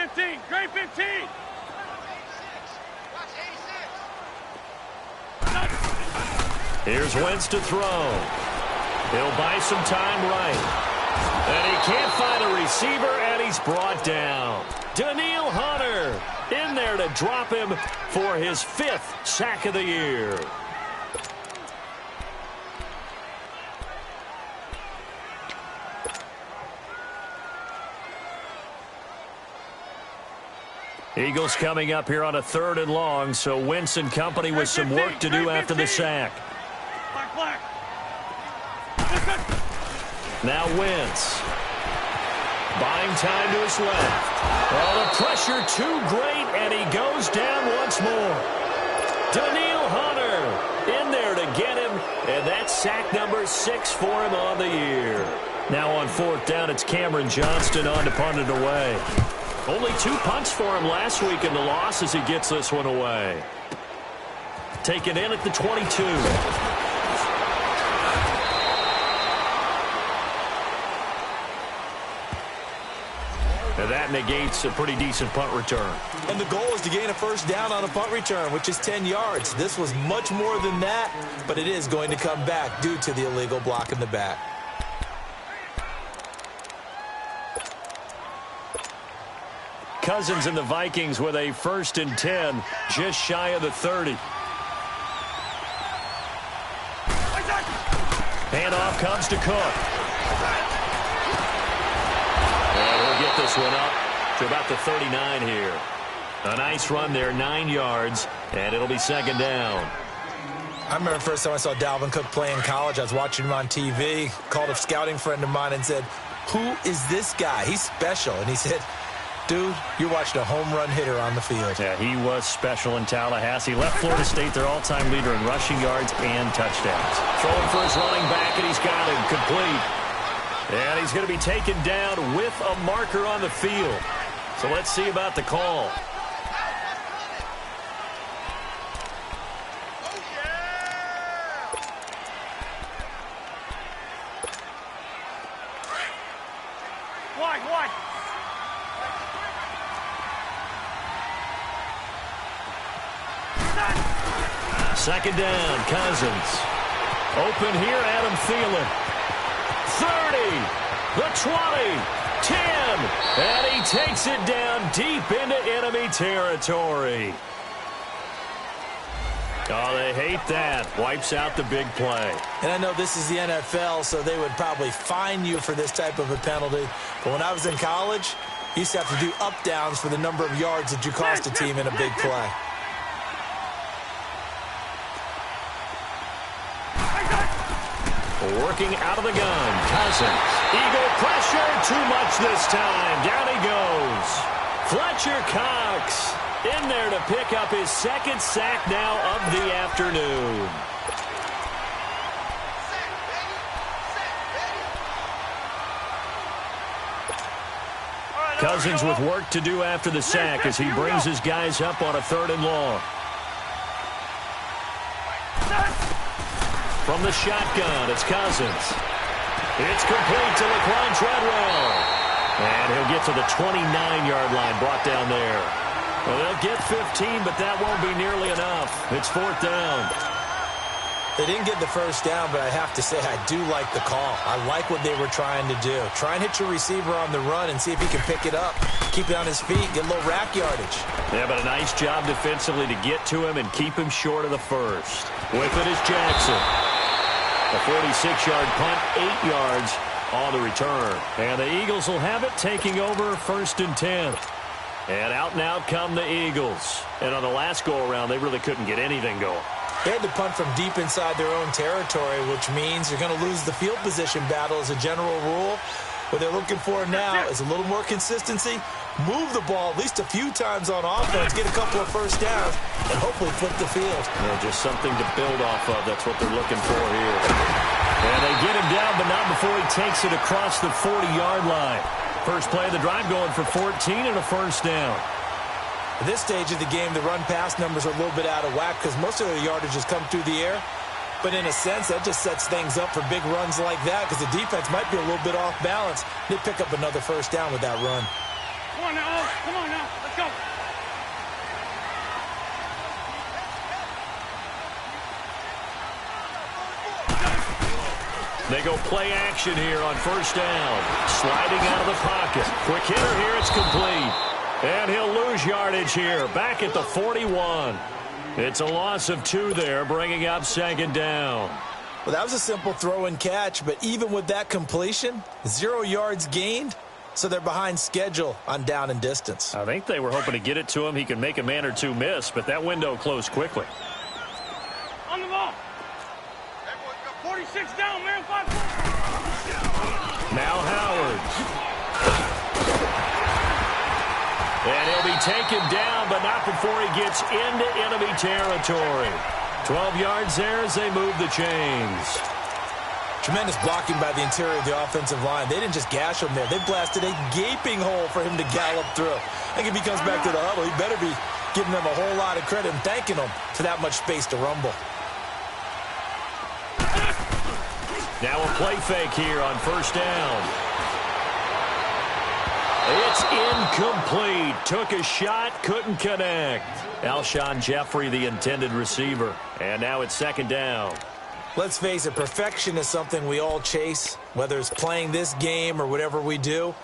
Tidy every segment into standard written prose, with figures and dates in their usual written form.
15. Grade 15. Here's Wentz to throw. He'll buy some time right. And he can't find a receiver, and he's brought down. Daniil Hunter in there to drop him for his 5th sack of the year. Eagles coming up here on a 3rd and long, so Wentz and company with some work to do after the sack. Now Wentz. Buying time to his left. Oh, the pressure too great, and he goes down once more. Daniil Hunter in there to get him, and that's sack number 6 for him on the year. Now on 4th down, it's Cameron Johnston on to punt it away. Only 2 punts for him last week in the loss as he gets this one away. Taken in at the 22. And that negates a pretty decent punt return. And the goal is to gain a 1st down on a punt return, which is 10 yards. This was much more than that, but it is going to come back due to the illegal block in the back. Cousins and the Vikings with a 1st and 10, just shy of the 30. Handoff comes to Cook. And we'll get this one up to about the 39 here. A nice run there, 9 yards, and it'll be 2nd down. I remember the first time I saw Dalvin Cook play in college. I was watching him on TV, called a scouting friend of mine and said, "Who is this guy? He's special." And he said, "Dude, you're watching a home run hitter on the field." Yeah, he was special in Tallahassee. Left Florida State their all-time leader in rushing yards and touchdowns. Throwing for his running back, and he's got him complete. And he's going to be taken down with a marker on the field. So let's see about the call. Wide. 2nd down, Cousins. Open here, Adam Thielen. 30, the 20, 10, and he takes it down deep into enemy territory. Oh, they hate that. Wipes out the big play. And I know this is the NFL, so they would probably fine you for this type of a penalty. But when I was in college, you used to have to do up-downs for the number of yards that you cost a team in a big play. Working out of the gun, Cousins. Eagle pressure, too much this time. Down he goes. Fletcher Cox in there to pick up his 2nd sack now of the afternoon. Cousins with work to do after the sack as he brings his guys up on a 3rd and long. From the shotgun, it's Cousins. It's complete to Laquan Treadwell. And he'll get to the 29-yard line, brought down there. Well, they'll get 15, but that won't be nearly enough. It's 4th down. They didn't get the 1st down, but I have to say I do like the call. I like what they were trying to do. Try and hit your receiver on the run and see if he can pick it up. Keep it on his feet, get a little rack yardage. Yeah, but a nice job defensively to get to him and keep him short of the 1st. With it is Jackson. A 46-yard punt, 8 yards on the return. And the Eagles will have it, taking over 1st and 10. And out and out come the Eagles. And on the last go-around, they really couldn't get anything going. They had to punt from deep inside their own territory, which means you're going to lose the field position battle as a general rule. What they're looking for now is a little more consistency, move the ball at least a few times on offense, get a couple of 1st downs, and hopefully flip the field. Yeah, just something to build off of. That's what they're looking for here. And they get him down, but not before he takes it across the 40-yard line. First play of the drive going for 14 and a 1st down. At this stage of the game, the run-pass numbers are a little bit out of whack because most of the yardage has come through the air. But in a sense, that just sets things up for big runs like that because the defense might be a little bit off balance. They pick up another 1st down with that run. Come on now. Oh, come on now. Let's go. They go play action here on first down. Sliding out of the pocket. Quick hitter here. It's complete. And he'll lose yardage here. Back at the 41. It's a loss of 2 there, bringing up second down. Well, that was a simple throw and catch, but even with that completion, 0 yards gained, so they're behind schedule on down and distance. I think they were hoping to get it to him. He could make a man or two miss, but that window closed quickly. On the ball. 46 down, man. 5. Now Howard. And he'll be taken down, but not before he gets into enemy territory. 12 yards there as they move the chains. Tremendous blocking by the interior of the offensive line. They didn't just gash him there. They blasted a gaping hole for him to gallop through. I think if he comes back to the huddle, he better be giving them a whole lot of credit and thanking them for that much space to rumble. Now a play fake here on first down. It's incomplete. Took a shot, couldn't connect. Alshon Jeffrey, the intended receiver. And now it's second down. Let's face it, perfection is something we all chase, whether it's playing this game or whatever we do.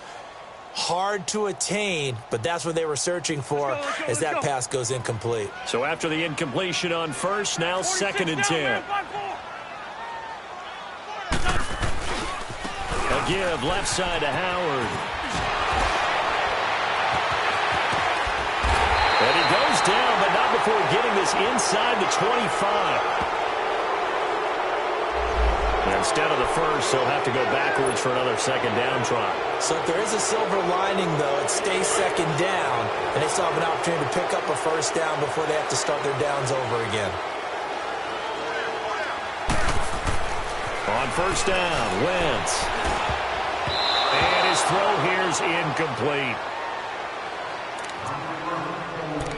Hard to attain, but that's what they were searching for as that pass goes incomplete. So after the incompletion on first, now second and 10. A give left side to Howard. And he goes down, but not before getting this inside the 25. And instead of the first, they'll have to go backwards for another second down try. So if there is a silver lining, though, it stays second down, and they still have an opportunity to pick up a first down before they have to start their downs over again. On first down, Wentz. And his throw here's incomplete.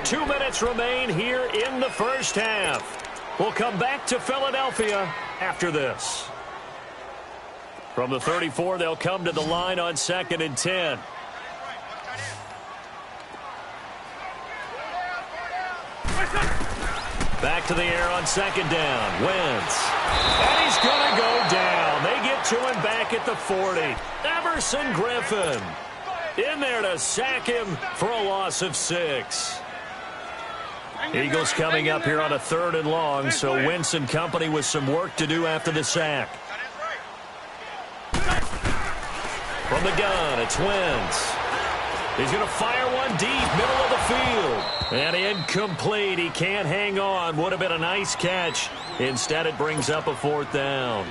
2 minutes remain here in the first half. We'll come back to Philadelphia after this. From the 34, they'll come to the line on second and 10. Back to the air on second down. Wentz. And he's going to go down. They get to him back at the 40. Everson Griffin in there to sack him for a loss of 6. Eagles coming up here on a 3rd and long, so Wentz and company with some work to do after the sack. From the gun, it's Wentz. He's going to fire one deep, middle of the field. And incomplete. He can't hang on. Would have been a nice catch. Instead, it brings up a 4th down.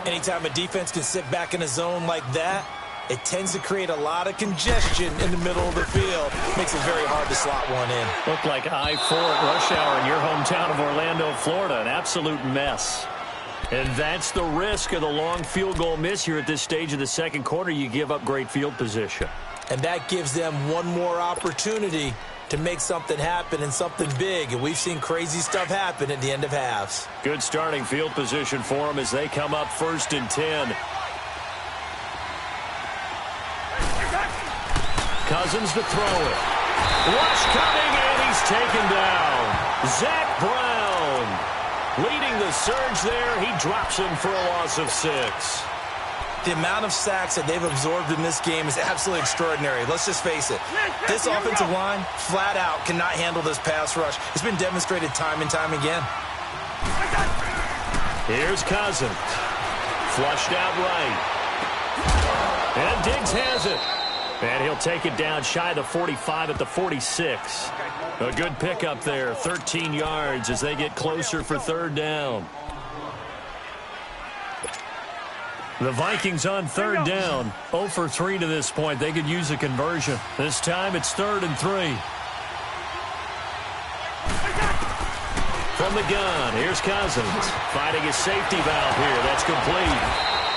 Anytime a defense can sit back in a zone like that, it tends to create a lot of congestion in the middle of the field. Makes it very hard to slot one in. Looked like I-4 at rush hour in your hometown of Orlando, Florida. An absolute mess. And that's the risk of the long field goal miss here at this stage of the second quarter. You give up great field position. And that gives them one more opportunity to make something happen and something big. And we've seen crazy stuff happen at the end of halves. Good starting field position for them as they come up 1st and 10. Cousins to throw it. Rush coming, and he's taken down. Zach Brown leading the surge there. He drops him for a loss of 6. The amount of sacks that they've absorbed in this game is absolutely extraordinary. Let's just face it. This offensive line, flat out, cannot handle this pass rush. It's been demonstrated time and time again. Here's Cousins. Flushed out right. And Diggs has it. And he'll take it down shy of the 45 at the 46. A good pickup there, 13 yards as they get closer for 3rd down. The Vikings on 3rd down, 0 for 3 to this point. They could use a conversion. This time it's 3rd and 3. From the gun, here's Cousins. Finding his safety valve here. That's complete.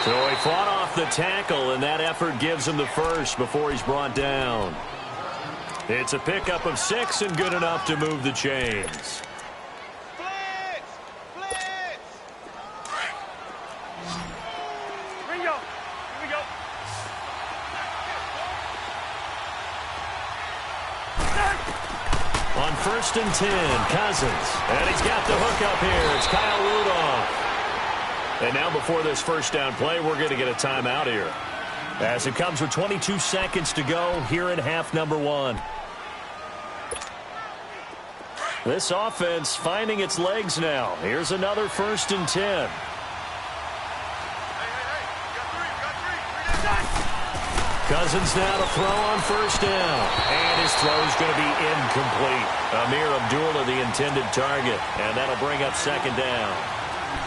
So he fought off the tackle, and that effort gives him the first before he's brought down. It's a pickup of 6 and good enough to move the chains. first and 10. Cousins. And he's got the hook up here. It's Kyle Rudolph. And now before this first down play, we're going to get a timeout here, as it comes with 22 seconds to go here in half number 1. This offense finding its legs now. Here's another first and 10. Cousins now to throw on first down. And his throw is going to be incomplete. Amir Abdullah, the intended target. And that'll bring up second down.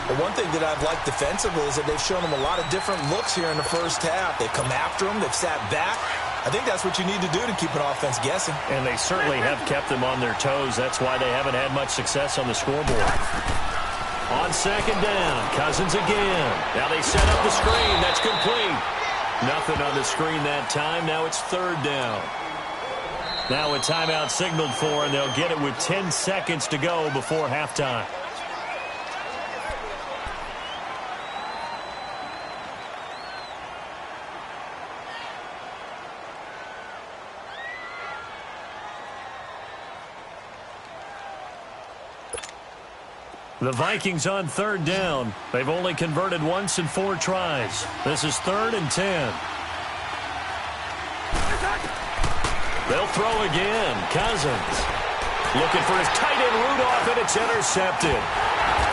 Well, one thing that I've liked defensively is that they've shown them a lot of different looks here in the first half. They've come after them. They've sat back. I think that's what you need to do to keep an offense guessing. And they certainly have kept them on their toes. That's why they haven't had much success on the scoreboard. On second down, Cousins again. Now they set up the screen. That's complete. Nothing on the screen that time. Now it's third down. Now a timeout signaled for, and they'll get it with 10 seconds to go before halftime. The Vikings on third down. They've only converted once in 4 tries. This is 3rd and 10. They'll throw again. Cousins looking for his tight end Rudolph, and it's intercepted.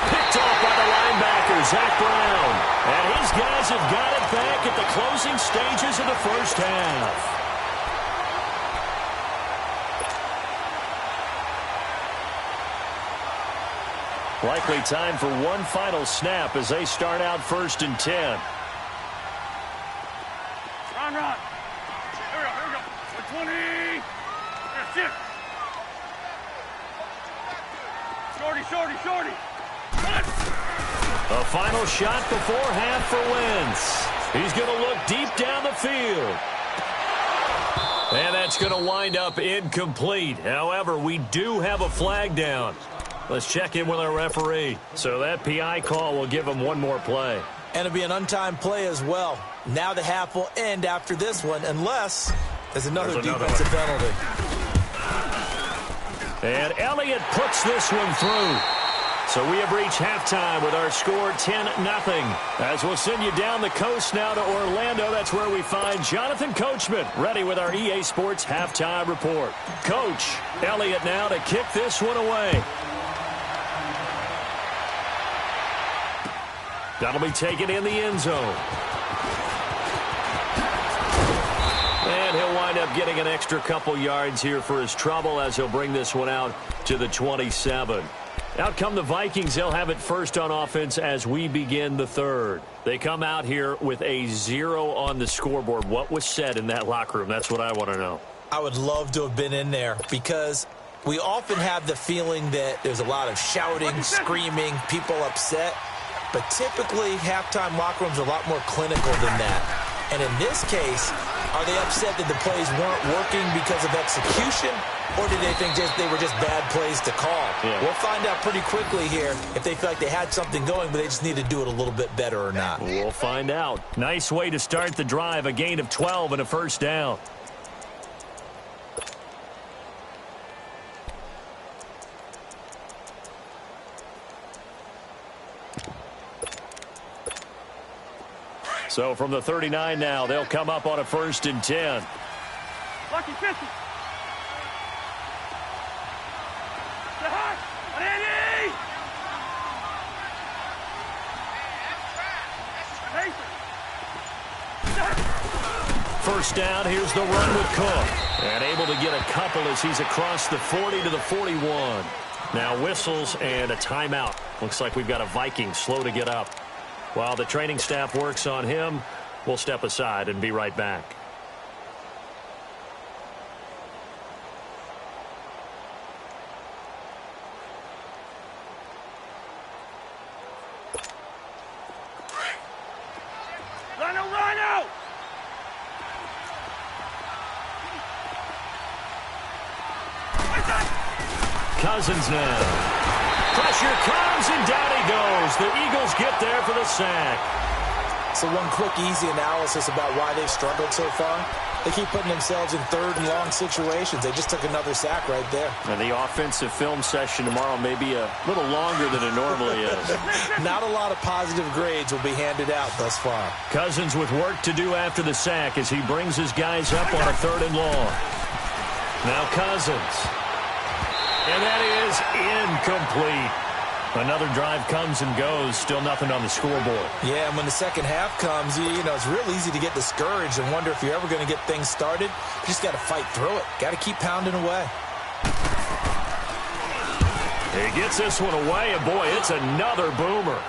Picked off by the linebacker, Zach Brown. And his guys have got it back at the closing stages of the first half. Likely time for one final snap as they start out 1st and 10. Run. Here we go. 20. That's it. Shorty. Run. A final shot before half for Wentz. He's going to look deep down the field. And that's going to wind up incomplete. However, we do have a flag down. Let's check in with our referee. So that PI call will give him one more play. And it'll be an untimed play as well. Now the half will end after this one, unless there's another defensive penalty. And Elliott puts this one through. So we have reached halftime with our score 10-0. As we'll send you down the coast now to Orlando, that's where we find Jonathan Coachman ready with our EA Sports halftime report. Coach, Elliott now to kick this one away. That'll be taken in the end zone. And he'll wind up getting an extra couple yards here for his trouble as he'll bring this one out to the 27. Out come the Vikings. They'll have it first on offense as we begin the third. They come out here with a 0 on the scoreboard. What was said in that locker room? That's what I want to know. I would love to have been in there because we often have the feeling that there's a lot of shouting, screaming, people upset. But typically, halftime locker rooms are a lot more clinical than that. And in this case, are they upset that the plays weren't working because of execution? Or did they think they were just bad plays to call? Yeah. We'll find out pretty quickly here if they feel like they had something going, but they just need to do it a little bit better or not. We'll find out. Nice way to start the drive. A gain of 12 and a first down. So from the 39 now, they'll come up on a 1st and 10. Lucky 50. First down, here's the run with Cook. And able to get a couple as he's across the 40 to the 41. Now whistles and a timeout. Looks like we've got a Viking slow to get up. While the training staff works on him, we'll step aside and be right back. Rhino! Cousins now. Pressure comes, and down he goes. The Eagles get there for the sack. So one quick, easy analysis about why they've struggled so far. They keep putting themselves in third and long situations. They just took another sack right there. And the offensive film session tomorrow may be a little longer than it normally is. Not a lot of positive grades will be handed out thus far. Cousins with work to do after the sack as he brings his guys up on a 3rd and long. Now Cousins. And that is incomplete. Another drive comes and goes. Still nothing on the scoreboard. Yeah, and when the second half comes, you know, it's real easy to get discouraged and wonder if you're ever going to get things started. You just got to fight through it. Got to keep pounding away. He gets this one away, and boy, it's another boomer.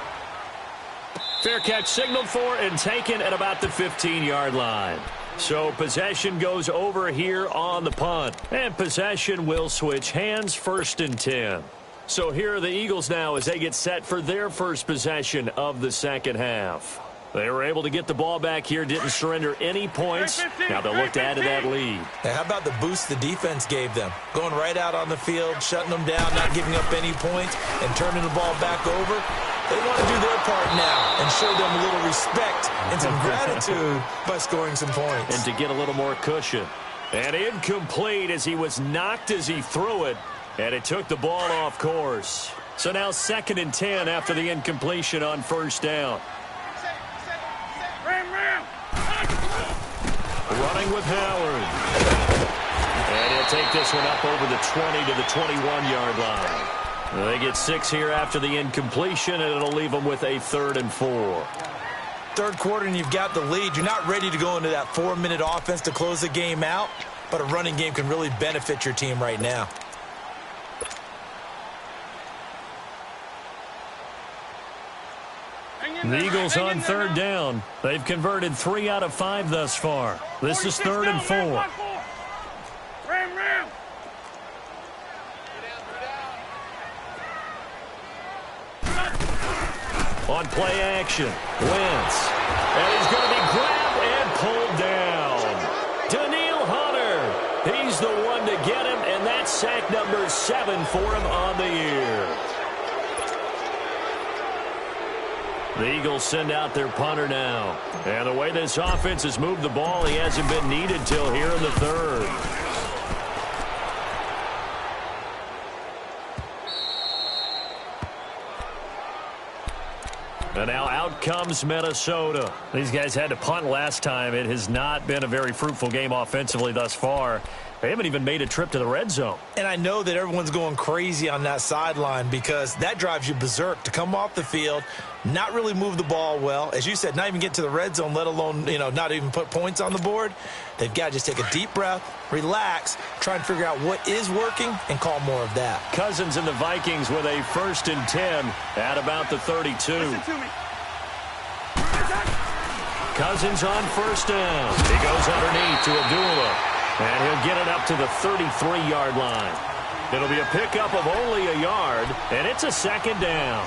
Fair catch signaled for and taken at about the 15-yard line. So possession goes over here on the punt. And possession will switch hands, 1st and 10. So here are the Eagles now as they get set for their first possession of the second half. They were able to get the ball back here, didn't surrender any points. Now they'll look to add to that lead. Now, how about the boost the defense gave them? Going right out on the field, shutting them down, not giving up any points, and turning the ball back over. They want to do their part now and show them a little respect and some gratitude by scoring some points. And to get a little more cushion. And incomplete as he was knocked as he threw it. And it took the ball off course. So now 2nd and 10 after the incompletion on 1st down. Running with Howard. And he'll take this one up over the 20 to the 21-yard line. They get 6 here after the incompletion, and it'll leave them with a 3rd and 4. Third quarter and you've got the lead. You're not ready to go into that 4-minute offense to close the game out, but a running game can really benefit your team right now. The Eagles on 3rd down. They've converted 3 out of 5 thus far. This is 3rd and 4. Ram. On play action, Wentz. And he's going to be grabbed and pulled down. Daniil Hunter. He's the one to get him, and that's sack number 7 for him on the year. The Eagles send out their punter now. And the way this offense has moved the ball, he hasn't been needed till here in the 3rd. And now out comes Minnesota. These guys had to punt last time. It has not been a very fruitful game offensively thus far. They haven't even made a trip to the red zone. And I know that everyone's going crazy on that sideline because that drives you berserk to come off the field, not really move the ball well. As you said, not even get to the red zone, let alone, not even put points on the board. They've got to just take a deep breath, relax, try and figure out what is working, and call more of that. Cousins and the Vikings with a 1st and 10 at about the 32. Listen to me. Cousins on 1st down. He goes underneath to Abdullah. And he'll get it up to the 33-yard line. It'll be a pickup of only a yard, and it's a 2nd down.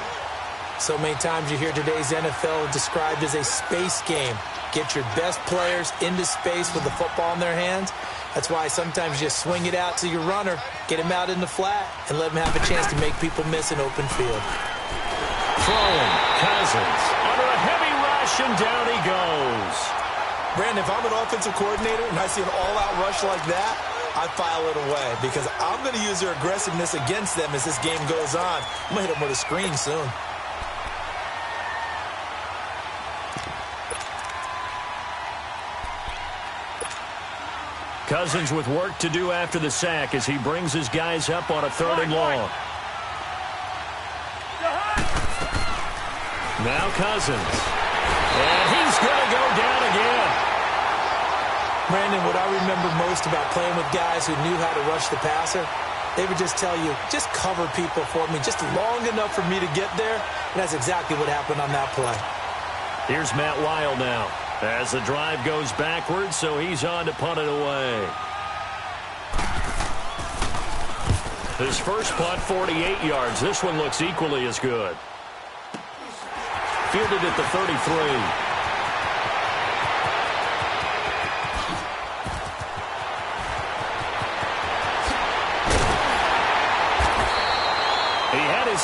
So many times you hear today's NFL described as a space game. Get your best players into space with the football in their hands. That's why sometimes you swing it out to your runner, get him out in the flat, and let him have a chance to make people miss an open field. Throwing, Cousins, under a heavy rush, and down he goes. Brandon, if I'm an offensive coordinator and I see an all-out rush like that, I file it away because I'm going to use their aggressiveness against them as this game goes on. I'm going to hit them with a screen soon. Cousins with work to do after the sack as he brings his guys up on a 3rd and long. Now Cousins. And he's going to go down again. Brandon, what I remember most about playing with guys who knew how to rush the passer, they would just tell you, just cover people for me, just long enough for me to get there. And that's exactly what happened on that play. Here's Matt Weil now as the drive goes backwards, so he's on to punt it away. His first punt, 48 yards. This one looks equally as good. Fielded at the 33.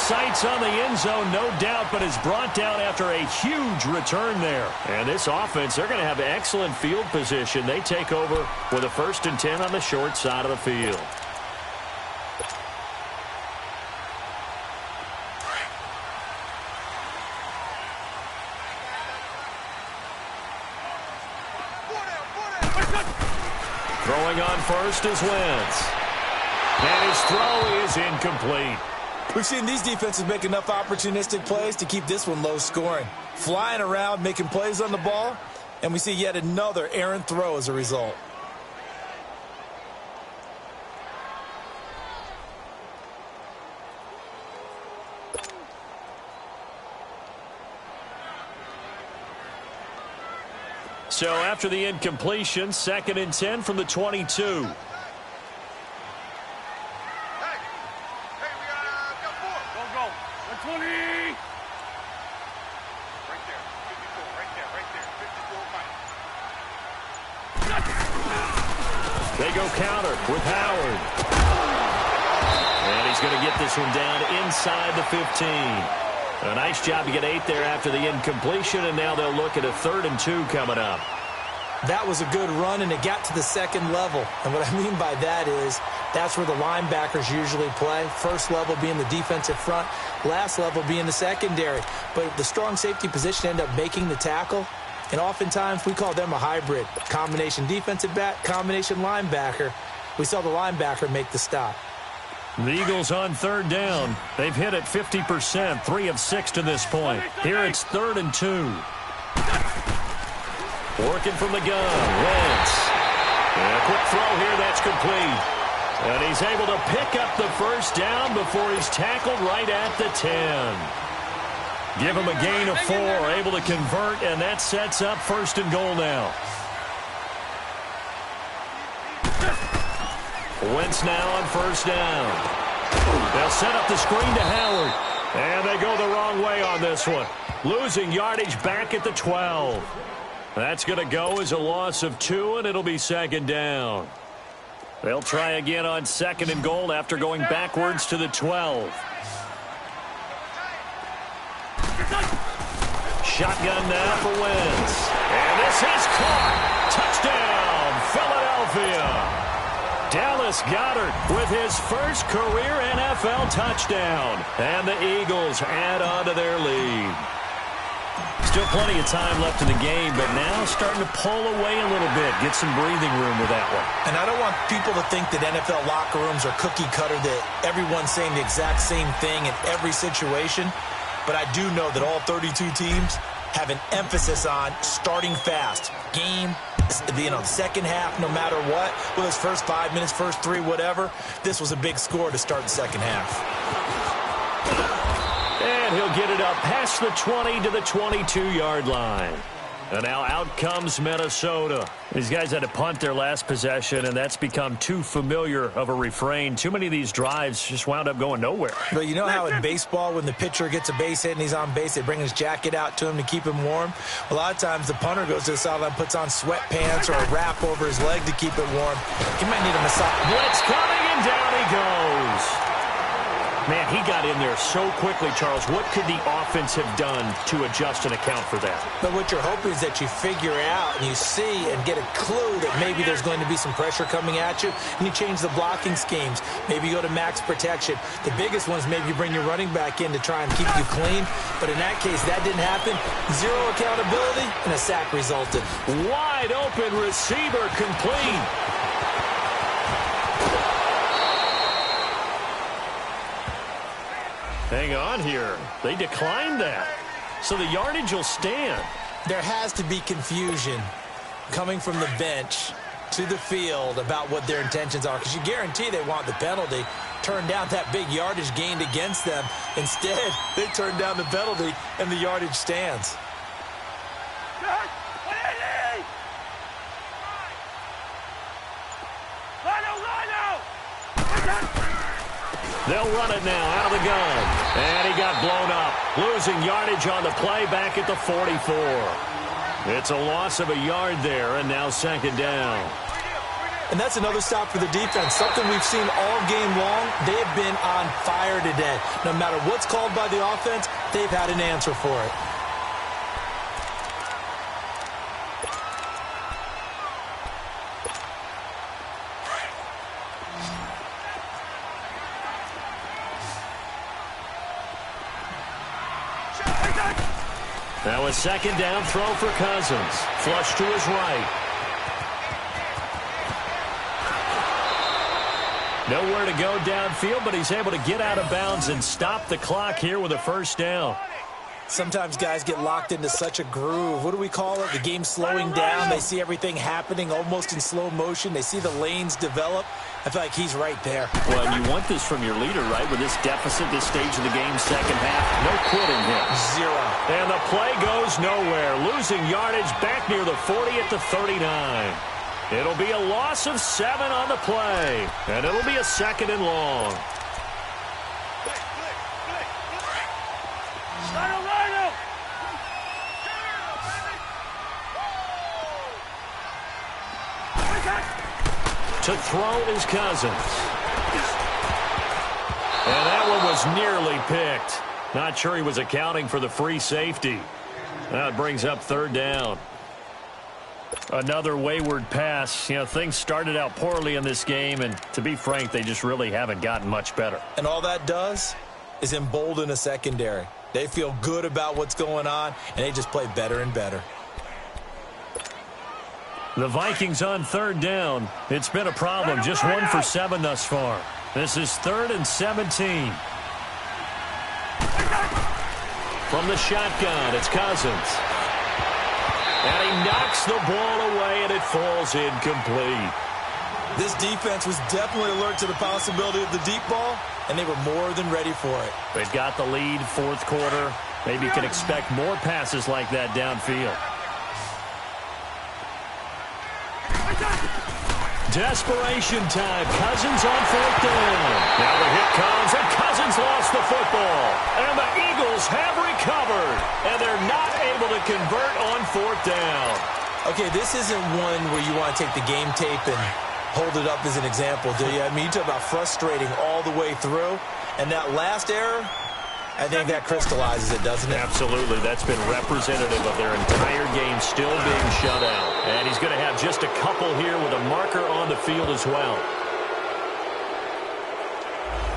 sights on the end zone, no doubt, but is brought down after a huge return there. And this offense, they're going to have excellent field position. They take over with a 1st and 10 on the short side of the field. Throwing on first is Wentz. And his throw is incomplete. We've seen these defenses make enough opportunistic plays to keep this one low scoring. Flying around, making plays on the ball, and we see yet another errant throw as a result. So after the incompletion, 2nd and 10 from the 22. They go counter with Howard. And he's going to get this one down inside the 15. A nice job to get 8 there after the incompletion, and now they'll look at a 3rd and 2 coming up. That was a good run, and it got to the 2nd level. And what I mean by that is that's where the linebackers usually play. First level being the defensive front, last level being the secondary. But the strong safety position ended up making the tackle. And oftentimes we call them a hybrid. Combination defensive back, combination linebacker. We saw the linebacker make the stop. The Eagles on 3rd down. They've hit it 50%, 3 of 6 to this point. Here it's 3rd and 2. Working from the gun, Wentz. And a quick throw here, that's complete. And he's able to pick up the 1st down before he's tackled right at the 10. Give him a gain of 4, able to convert, and that sets up 1st and goal now. Wentz now on 1st down. They'll set up the screen to Howard. And they go the wrong way on this one. Losing yardage back at the 12. That's going to go as a loss of 2, and it'll be 2nd down. They'll try again on 2nd and goal after going backwards to the 12. Shotgun now for Wentz. And this is caught. Touchdown, Philadelphia. Dallas Goedert with his first career NFL touchdown. And the Eagles add on to their lead. Still plenty of time left in the game, but now starting to pull away a little bit. Get some breathing room with that one. And I don't want people to think that NFL locker rooms are cookie cutter, that everyone's saying the exact same thing in every situation. But I do know that all 32 teams have an emphasis on starting fast. Game, second half, no matter what. Whether it's first 5 minutes, first 3, whatever. This was a big score to start the second half. And he'll get it up past the 20 to the 22-yard line. And now out comes Minnesota. These guys had to punt their last possession, and that's become too familiar of a refrain. Too many of these drives just wound up going nowhere. But you know how in baseball, when the pitcher gets a base hit and he's on base, they bring his jacket out to him to keep him warm? A lot of times the punter goes to the sideline, puts on sweatpants or a wrap over his leg to keep it warm. He might need a massage. Blitz coming, and down he goes. Man, he got in there so quickly, Charles. What could the offense have done to adjust and account for that? But what you're hoping is that you figure out and you see and get a clue that maybe there's going to be some pressure coming at you, and you change the blocking schemes. Maybe you go to max protection. The biggest one is maybe you bring your running back in to try and keep you clean. But in that case, that didn't happen. Zero accountability, and a sack resulted. Wide open receiver complete. Hang on here. They declined that. So the yardage will stand. There has to be confusion coming from the bench to the field about what their intentions are, because you guarantee they want the penalty. Turn down that big yardage gained against them. Instead, they turn down the penalty, and the yardage stands. They'll run it now out of the gun. And he got blown up. Losing yardage on the play back at the 44. It's a loss of a yard there, and now 2nd down. And that's another stop for the defense, something we've seen all game long. They have been on fire today. No matter what's called by the offense, they've had an answer for it. Now a second down throw for Cousins. Flush to his right. Nowhere to go downfield, but he's able to get out of bounds and stop the clock here with a first down. Sometimes guys get locked into such a groove. What do we call it? The game's slowing down. They see everything happening almost in slow motion. They see the lanes develop. I feel like he's right there. Well, and you want this from your leader, right? With this deficit, this stage of the game, second half, no quitting here. Zero. And the play goes nowhere. Losing yardage back near the 40 at the 39. It'll be a loss of 7 on the play. And it'll be a second and long. To throw is Cousins. And that one was nearly picked. Not sure he was accounting for the free safety. That brings up third down. Another wayward pass. You know, things started out poorly in this game, and to be frank, they just really haven't gotten much better. And all that does is embolden a secondary. They feel good about what's going on, and they just play better and better. The Vikings on third down. It's been a problem. Just 1 for 7 thus far. This is 3rd and 17. From the shotgun, it's Cousins. And he knocks the ball away, and it falls incomplete. This defense was definitely alert to the possibility of the deep ball, and they were more than ready for it. They've got the lead, fourth quarter. Maybe you can expect more passes like that downfield. Desperation time. Cousins on fourth down. Now the hit comes, and Cousins lost the football. And the Eagles have recovered, and they're not able to convert on fourth down. Okay, this isn't one where you want to take the game tape and hold it up as an example, do you? I mean, you talk about frustrating all the way through. And that last error, I think that crystallizes it, doesn't it? Absolutely. That's been representative of their entire game still being shut out. And he's going to have just a couple here with a marker on the field as well.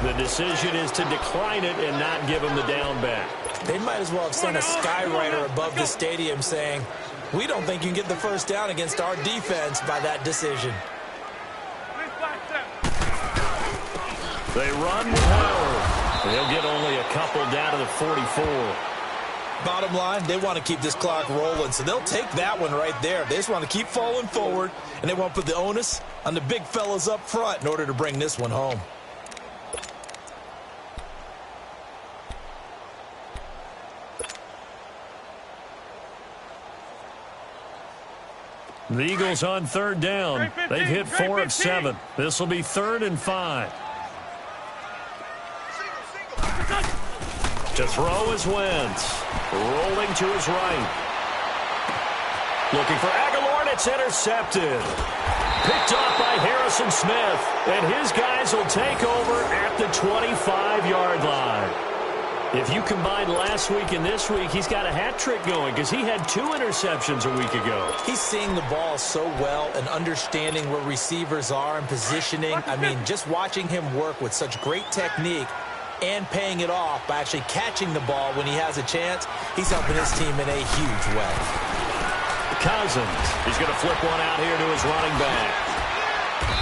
The decision is to decline it and not give him the down back. They might as well have sent a skywriter above the stadium saying, we don't think you can get the first down against our defense by that decision. They run with Howard. They'll get only a couple down to the 44. Bottom line, they want to keep this clock rolling, so they'll take that one right there. They just want to keep falling forward, and they want to put the onus on the big fellas up front in order to bring this one home. The Eagles on third down. They've hit 4 of 7. This will be 3rd and 5. To throw is Wentz. Rolling to his right. Looking for Aguilar, and it's intercepted. Picked off by Harrison Smith. And his guys will take over at the 25-yard line. If you combine last week and this week, he's got a hat trick going because he had 2 interceptions a week ago. He's seeing the ball so well and understanding where receivers are and positioning. I mean, just watching him work with such great technique and paying it off by actually catching the ball when he has a chance, he's helping his team in a huge way. Cousins, he's going to flip one out here to his running back.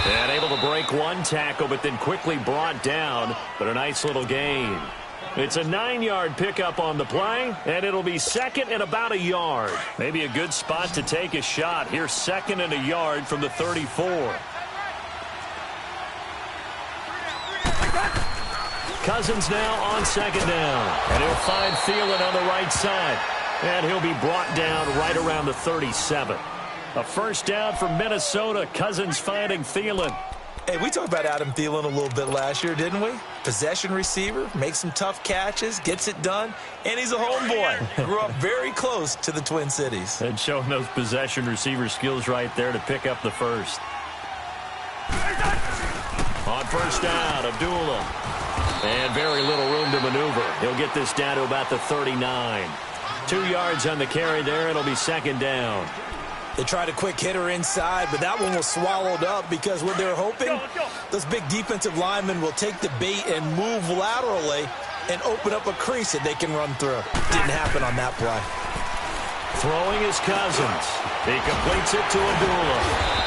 And able to break one tackle, but then quickly brought down, but a nice little gain. It's a 9-yard pickup on the play, and it'll be 2nd and about a yard. Maybe a good spot to take a shot. Here's 2nd and a yard from the 34. Cousins now on 2nd down, and he'll find Thielen on the right side. And he'll be brought down right around the 37. A first down for Minnesota. Cousins finding Thielen. Hey, we talked about Adam Thielen a little bit last year, didn't we? Possession receiver, makes some tough catches, gets it done, and he's a homeboy. Grew up very close to the Twin Cities. And showing those possession receiver skills right there to pick up the first. On first down, Abdullah. And very little room to maneuver. He'll get this down to about the 39. 2 yards on the carry there. It'll be second down. They tried a quick hitter inside, but that one was swallowed up because what they're hoping, those big defensive linemen will take the bait and move laterally and open up a crease that they can run through. Didn't happen on that play. Throwing is Cousins. He completes it to Abdullah.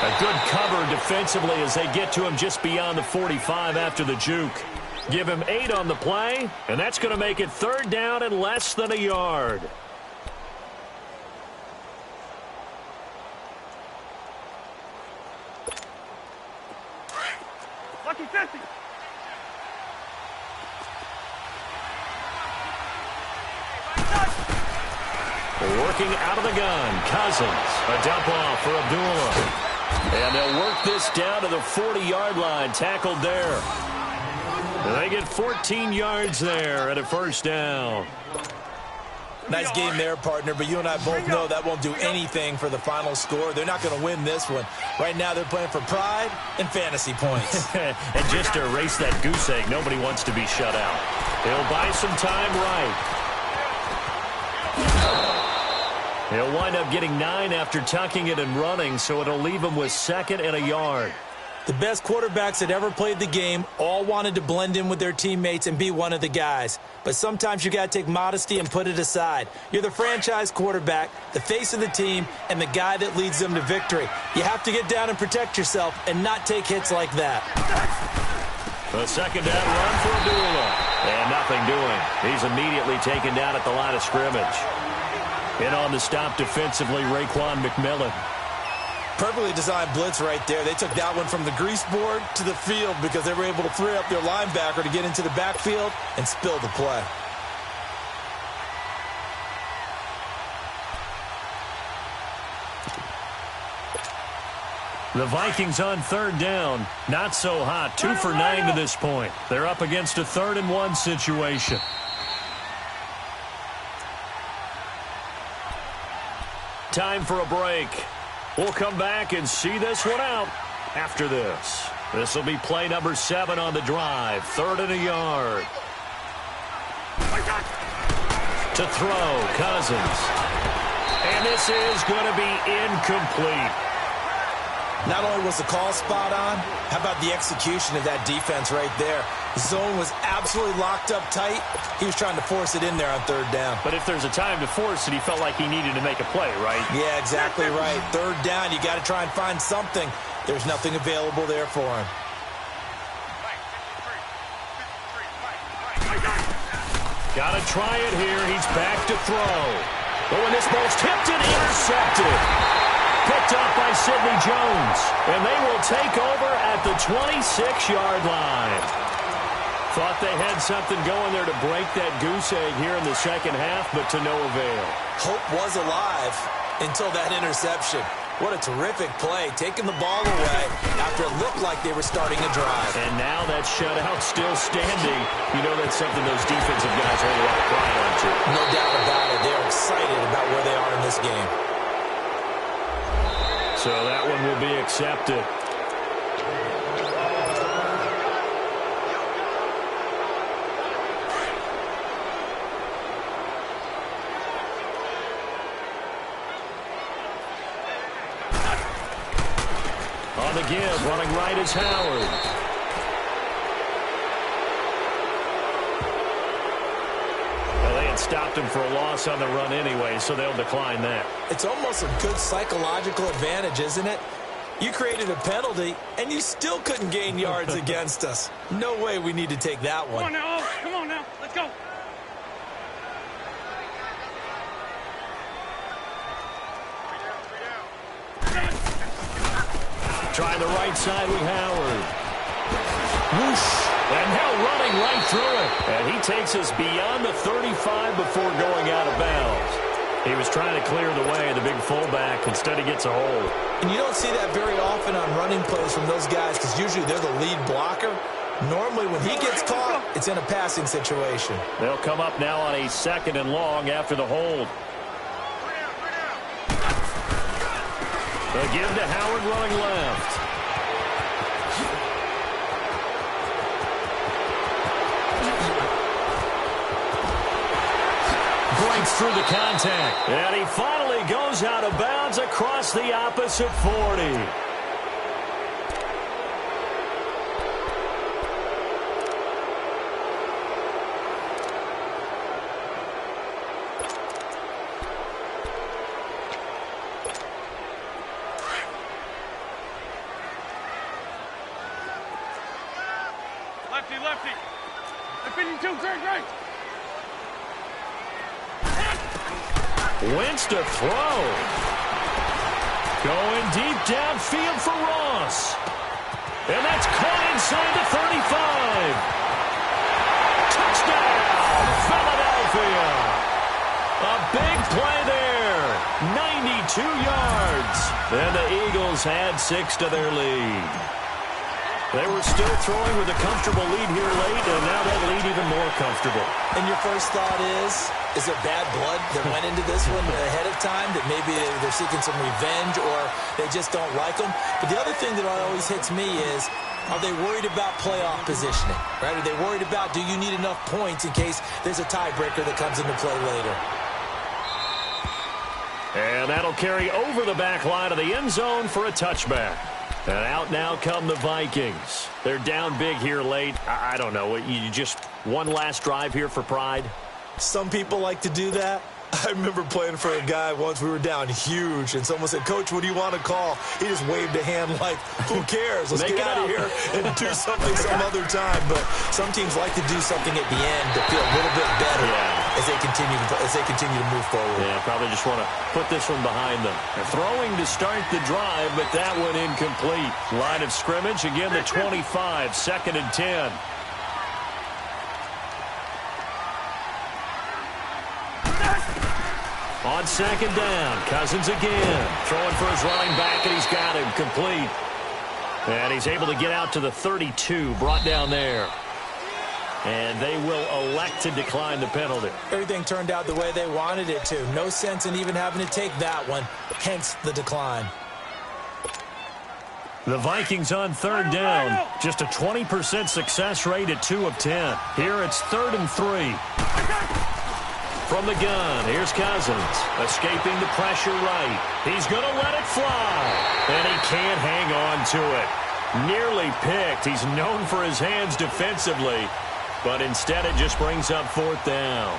A good cover defensively as they get to him just beyond the 45 after the juke. Give him 8 on the play, and that's going to make it third down and less than a yard. Lucky 50. Working out of the gun, Cousins. A dump off for Abdullah. And they'll work this down to the 40-yard line, tackled there. And they get 14 yards there at a first down. Nice game there, partner, but you and I both know that won't do anything for the final score. They're not going to win this one. Right now they're playing for pride and fantasy points. And just to erase that goose egg, nobody wants to be shut out. He'll buy some time right. He'll wind up getting 9 after tucking it and running, so it'll leave him with 2nd and a yard. The best quarterbacks that ever played the game all wanted to blend in with their teammates and be one of the guys. But sometimes you got to take modesty and put it aside. You're the franchise quarterback, the face of the team, and the guy that leads them to victory. You have to get down and protect yourself and not take hits like that. A second down run for Abdullah. And nothing doing. He's immediately taken down at the line of scrimmage. In on the stop defensively, Raekwon McMillan. Perfectly designed blitz right there. They took that one from the grease board to the field because they were able to free up their linebacker to get into the backfield and spill the play. The Vikings on third down. Not so hot. 2 for 9 to this point. They're up against a 3rd and 1 situation. Time for a break. We'll come back and see this one out after this. This will be play number 7 on the drive. 3rd and a yard. To throw, Cousins. And this is going to be incomplete. Not only was the call spot on, how about the execution of that defense right there? The zone was absolutely locked up tight. He was trying to force it in there on 3rd down. But if there's a time to force it, he felt like he needed to make a play, right? Yeah, exactly right. 3rd down, you got to try and find something. There's nothing available there for him. Got to try it here. He's back to throw. But when this ball's tipped and intercepted. Picked up by Sidney Jones. And they will take over at the 26-yard line. Thought they had something going there to break that goose egg here in the second half, but to no avail. Hope was alive until that interception. What a terrific play, taking the ball away after it looked like they were starting a drive. And now that shutout still standing. You know that's something those defensive guys hold a lot of pride on, too. No doubt about it. They're excited about where they are in this game. So that one will be accepted. On the give, running right is Howard. Stopped him for a loss on the run anyway, so they'll decline that. It's almost a good psychological advantage, isn't it? You created a penalty, and you still couldn't gain yards against us. No way we need to take that one. Come on now, come on now, let's go. Trying the right side with Howard. Whoosh. And now running right through it. And he takes us beyond the 35 before going out of bounds. He was trying to clear the way, the big fullback. Instead, he gets a hold. And you don't see that very often on running plays from those guys because usually they're the lead blocker. Normally, when he gets caught, it's in a passing situation. They'll come up now on a 2nd and long after the hold. The give to Howard running left. through the contact. And he finally goes out of bounds across the opposite 40. Lefty, lefty. I'm feeding two, great. Wentz to throw. Going deep downfield for Ross. And that's caught inside the 35. Touchdown, Philadelphia. A big play there. 92 yards. And the Eagles add 6 to their lead. They were still throwing with a comfortable lead here late, and now that lead even more comfortable. And your first thought is there bad blood that went into this one ahead of time, that maybe they're seeking some revenge or they just don't like them? But the other thing that always hits me is, are they worried about playoff positioning? Right? Are they worried about, do you need enough points in case there's a tiebreaker that comes into play later? And that'll carry over the back line of the end zone for a touchback. And out now come the Vikings. They're down big here late. I don't know. You just one last drive here for pride? Some people like to do that. I remember playing for a guy once. We were down huge, and someone said, "Coach, what do you want to call?" He just waved a hand like, who cares? Let's get out of here and do something some other time. But some teams like to do something at the end to feel a little bit better as they continue to move forward. Yeah, probably just want to put this one behind them. They're throwing to start the drive, but that one incomplete. Line of scrimmage, again the 25, 2nd and 10. On 2nd down, Cousins again. Throwing for his running back, and he's got him complete. And he's able to get out to the 32, brought down there. And they will elect to decline the penalty. Everything turned out the way they wanted it to. No sense in even having to take that one, hence the decline. The Vikings on 3rd down. Just a 20% success rate at 2 of 10. Here it's 3rd and 3. From the gun, here's Cousins, escaping the pressure right. He's going to let it fly, and he can't hang on to it. Nearly picked. He's known for his hands defensively, but instead it just brings up 4th down.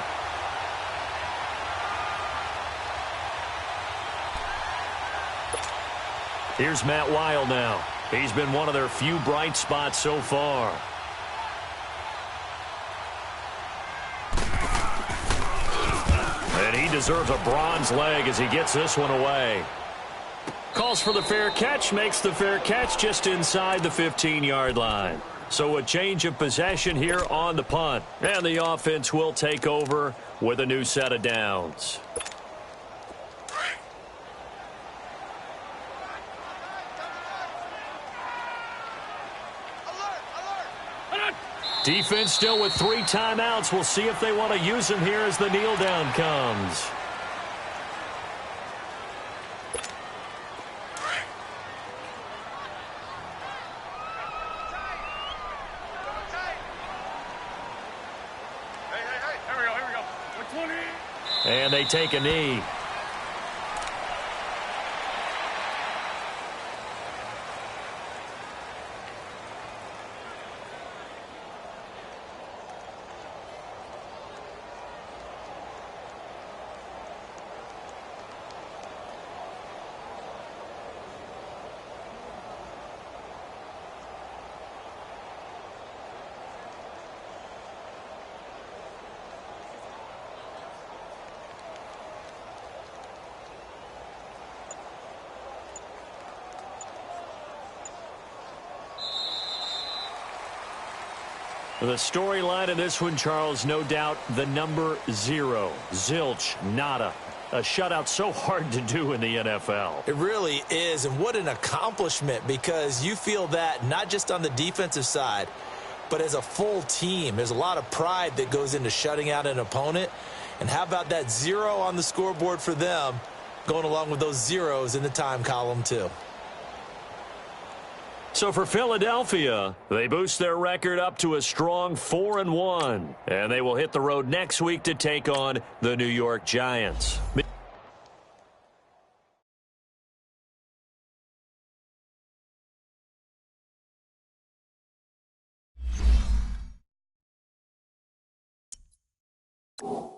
Here's Matt Weil now. He's been one of their few bright spots so far. And he deserves a bronze leg as he gets this one away. Calls for the fair catch, makes the fair catch just inside the 15-yard line. So a change of possession here on the punt. And the offense will take over with a new set of downs. Defense still with 3 timeouts. We'll see if they want to use them here as the kneel down comes. Hey, here we go. 120. And they take a knee. The storyline of this one, Charles, no doubt the number 0. Zilch, nada. A shutout so hard to do in the NFL. It really is, and what an accomplishment, because you feel that not just on the defensive side, but as a full team. There's a lot of pride that goes into shutting out an opponent. And how about that 0 on the scoreboard for them, going along with those zeros in the time column too. So for Philadelphia, they boost their record up to a strong 4-1. And they will hit the road next week to take on the New York Giants. You